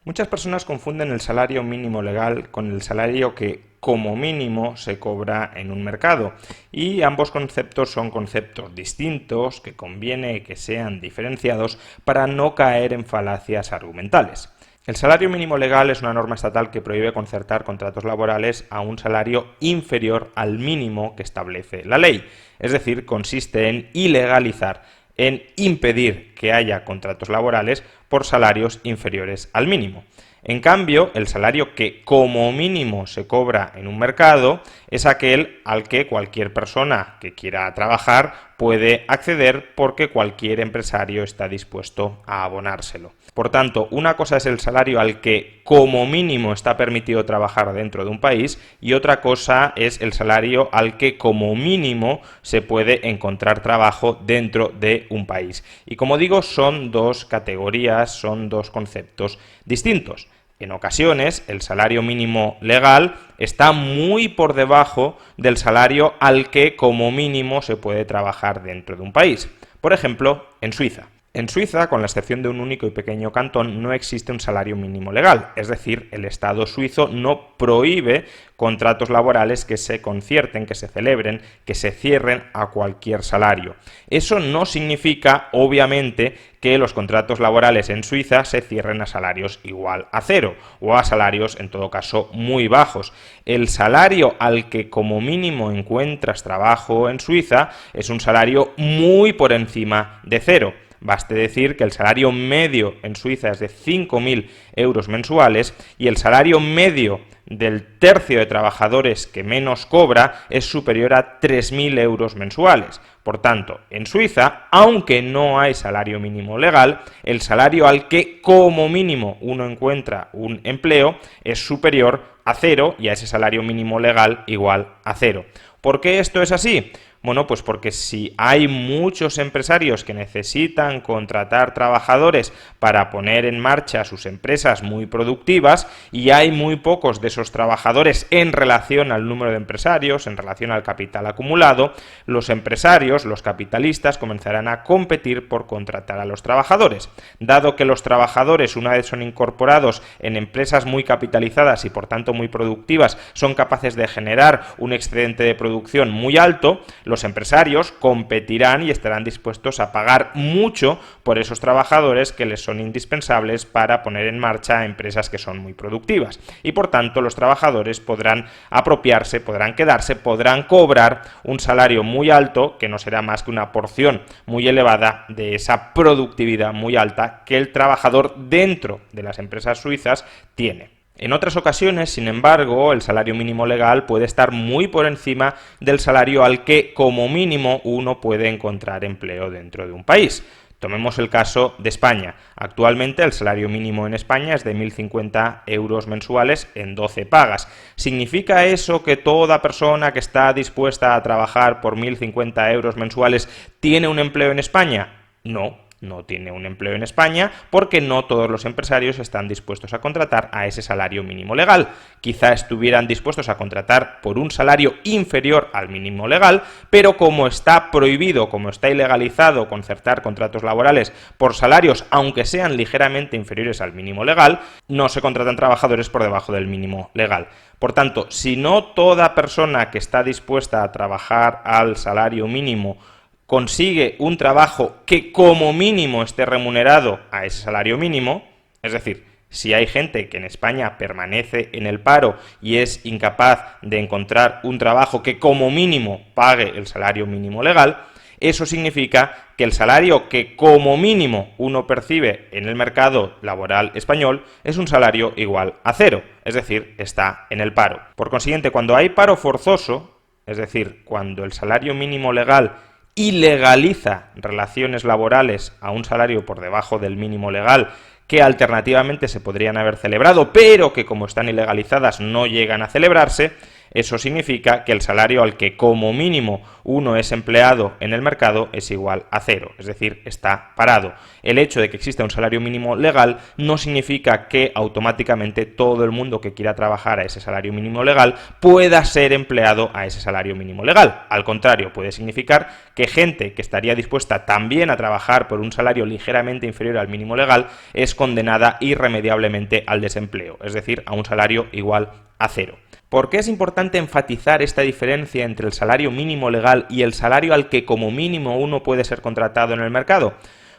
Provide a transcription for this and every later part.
Muchas personas confunden el salario mínimo legal con el salario que como mínimo se cobra en un mercado, y ambos conceptos son conceptos distintos que conviene que sean diferenciados para no caer en falacias argumentales. El salario mínimo legal es una norma estatal que prohíbe concertar contratos laborales a un salario inferior al mínimo que establece la ley, es decir, consiste en ilegalizar, en impedir que haya contratos laborales por salarios inferiores al mínimo. En cambio, el salario que como mínimo se cobra en un mercado es aquel al que cualquier persona que quiera trabajar puede acceder porque cualquier empresario está dispuesto a abonárselo. Por tanto, una cosa es el salario al que como mínimo está permitido trabajar dentro de un país y otra cosa es el salario al que como mínimo se puede encontrar trabajo dentro de un país. Y como digo, son dos categorías, son dos conceptos distintos. En ocasiones, el salario mínimo legal está muy por debajo del salario al que como mínimo se puede trabajar dentro de un país. Por ejemplo, en Suiza. En Suiza, con la excepción de un único y pequeño cantón, no existe un salario mínimo legal, es decir, el Estado suizo no prohíbe contratos laborales que se concierten, que se celebren, que se cierren a cualquier salario. Eso no significa, obviamente, que los contratos laborales en Suiza se cierren a salarios igual a cero, o a salarios, en todo caso, muy bajos. El salario al que como mínimo encuentras trabajo en Suiza es un salario muy por encima de cero. Baste decir que el salario medio en Suiza es de 5.000 euros mensuales y el salario medio del tercio de trabajadores que menos cobra es superior a 3.000 euros mensuales. Por tanto, en Suiza, aunque no hay salario mínimo legal, el salario al que como mínimo uno encuentra un empleo es superior a cero y a ese salario mínimo legal igual a cero. ¿Por qué esto es así? Bueno, pues porque si hay muchos empresarios que necesitan contratar trabajadores para poner en marcha sus empresas muy productivas y hay muy pocos de esos trabajadores en relación al número de empresarios, en relación al capital acumulado, los empresarios, los capitalistas, comenzarán a competir por contratar a los trabajadores. Dado que los trabajadores, una vez son incorporados en empresas muy capitalizadas y por tanto muy productivas, son capaces de generar un excedente de producción muy alto, los empresarios competirán y estarán dispuestos a pagar mucho por esos trabajadores que les son indispensables para poner en marcha empresas que son muy productivas. Y por tanto los trabajadores podrán apropiarse, podrán quedarse, podrán cobrar un salario muy alto, que no será más que una porción muy elevada de esa productividad muy alta que el trabajador dentro de las empresas suizas tiene. En otras ocasiones, sin embargo, el salario mínimo legal puede estar muy por encima del salario al que, como mínimo, uno puede encontrar empleo dentro de un país. Tomemos el caso de España. Actualmente el salario mínimo en España es de 1.050 euros mensuales en 12 pagas. ¿Significa eso que toda persona que está dispuesta a trabajar por 1.050 euros mensuales tiene un empleo en España? No. No tiene un empleo en España porque no todos los empresarios están dispuestos a contratar a ese salario mínimo legal. Quizá estuvieran dispuestos a contratar por un salario inferior al mínimo legal, pero como está prohibido, como está ilegalizado concertar contratos laborales por salarios, aunque sean ligeramente inferiores al mínimo legal, no se contratan trabajadores por debajo del mínimo legal. Por tanto, si no toda persona que está dispuesta a trabajar al salario mínimo consigue un trabajo que como mínimo esté remunerado a ese salario mínimo, es decir, si hay gente que en España permanece en el paro y es incapaz de encontrar un trabajo que como mínimo pague el salario mínimo legal, eso significa que el salario que como mínimo uno percibe en el mercado laboral español es un salario igual a cero, es decir, está en el paro. Por consiguiente, cuando hay paro forzoso, es decir, cuando el salario mínimo legal ilegaliza relaciones laborales a un salario por debajo del mínimo legal que alternativamente se podrían haber celebrado, pero que como están ilegalizadas no llegan a celebrarse, Eso significa que el salario al que como mínimo uno es empleado en el mercado es igual a cero, es decir, está parado. El hecho de que exista un salario mínimo legal no significa que automáticamente todo el mundo que quiera trabajar a ese salario mínimo legal pueda ser empleado a ese salario mínimo legal. Al contrario, puede significar que gente que estaría dispuesta también a trabajar por un salario ligeramente inferior al mínimo legal es condenada irremediablemente al desempleo, es decir, a un salario igual a cero. ¿Por qué es importante enfatizar esta diferencia entre el salario mínimo legal y el salario al que como mínimo uno puede ser contratado en el mercado?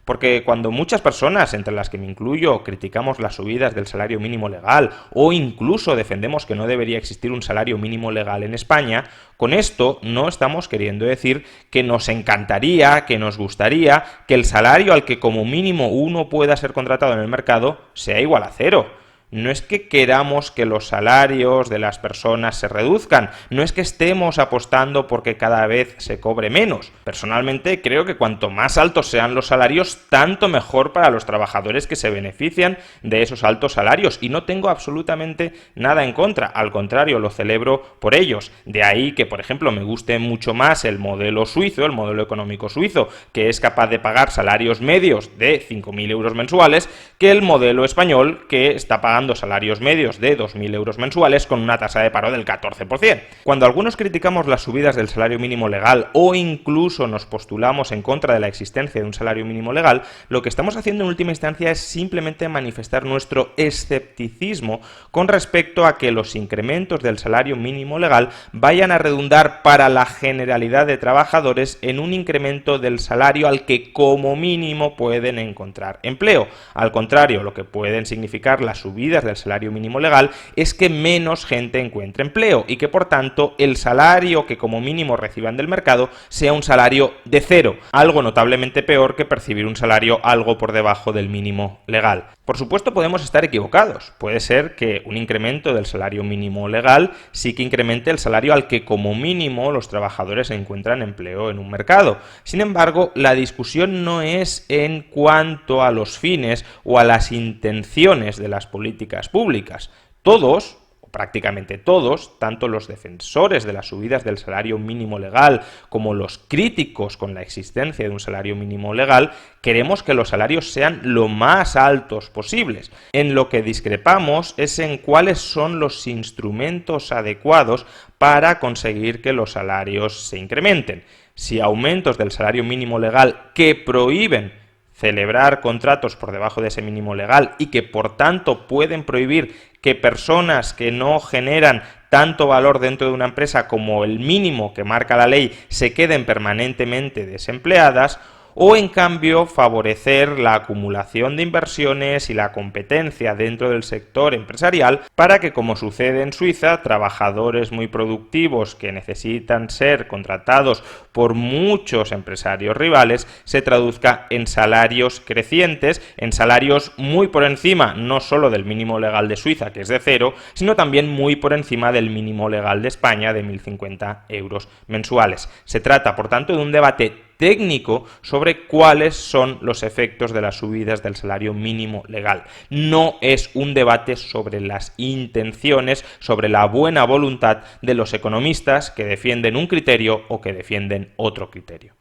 Porque cuando muchas personas, entre las que me incluyo, criticamos las subidas del salario mínimo legal o incluso defendemos que no debería existir un salario mínimo legal en España, con esto no estamos queriendo decir que nos encantaría, que nos gustaría que el salario al que como mínimo uno pueda ser contratado en el mercado sea igual a cero. No es que queramos que los salarios de las personas se reduzcan, no es que estemos apostando porque cada vez se cobre menos. Personalmente creo que cuanto más altos sean los salarios, tanto mejor para los trabajadores que se benefician de esos altos salarios, y no tengo absolutamente nada en contra, al contrario, lo celebro por ellos. De ahí que, por ejemplo, me guste mucho más el modelo suizo, el modelo económico suizo, que es capaz de pagar salarios medios de 5.000 euros mensuales, que el modelo español, que está pagando salarios medios de 2.000 euros mensuales con una tasa de paro del 14%. Cuando algunos criticamos las subidas del salario mínimo legal o incluso nos postulamos en contra de la existencia de un salario mínimo legal, lo que estamos haciendo en última instancia es simplemente manifestar nuestro escepticismo con respecto a que los incrementos del salario mínimo legal vayan a redundar para la generalidad de trabajadores en un incremento del salario al que como mínimo pueden encontrar empleo. Al contrario, lo que pueden significar las subidas del salario mínimo legal es que menos gente encuentre empleo y que por tanto el salario que como mínimo reciban del mercado sea un salario de cero, algo notablemente peor que percibir un salario algo por debajo del mínimo legal. Por supuesto, podemos estar equivocados. Puede ser que un incremento del salario mínimo legal sí que incremente el salario al que como mínimo los trabajadores encuentran empleo en un mercado. Sin embargo, la discusión no es en cuanto a los fines o a las intenciones de las políticas públicas. Todos, o prácticamente todos, tanto los defensores de las subidas del salario mínimo legal como los críticos con la existencia de un salario mínimo legal, queremos que los salarios sean lo más altos posibles. En lo que discrepamos es en cuáles son los instrumentos adecuados para conseguir que los salarios se incrementen. Si aumentos del salario mínimo legal que prohíben celebrar contratos por debajo de ese mínimo legal y que por tanto pueden prohibir que personas que no generan tanto valor dentro de una empresa como el mínimo que marca la ley se queden permanentemente desempleadas, o en cambio favorecer la acumulación de inversiones y la competencia dentro del sector empresarial para que, como sucede en Suiza, trabajadores muy productivos que necesitan ser contratados por muchos empresarios rivales se traduzca en salarios crecientes, en salarios muy por encima no solo del mínimo legal de Suiza, que es de cero, sino también muy por encima del mínimo legal de España de 1.050 euros mensuales. Se trata, por tanto, de un debate técnico sobre cuáles son los efectos de las subidas del salario mínimo legal. No es un debate sobre las intenciones, sobre la buena voluntad de los economistas que defienden un criterio o que defienden otro criterio.